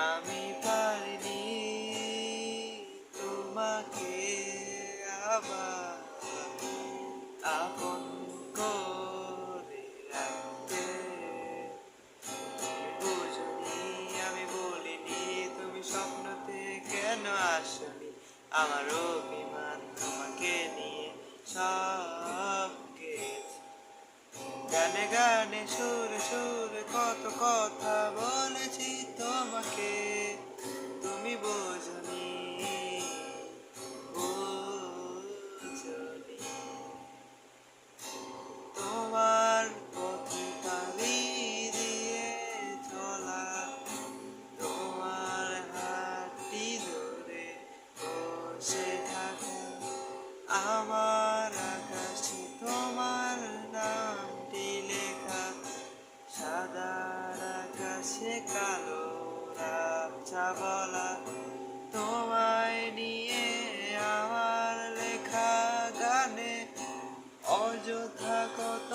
আমি পারিনি তোমাকে আবার আপন করে রাখতে। বুঝনি, আমি বলিনি, তুমি স্বপ্নতে কেন আসনি? আমার অভিমান তোমাকে নিয়ে সব গেছে। গানে গানে সুরে সুরে কত কথা বলেছি তোমাকে, তুমি বোঝনি, বোঝনি। তোমার পথে পাড়ি দিয়ে চলা, তোমার হাতটি ধরে বসে থাকা, আমার আকাশে তোমার নামটি লেখা, সাদার আকাশে কালো রাতটা বলা, তোমায় নিয়ে আমার লেখা গানে অযথা কত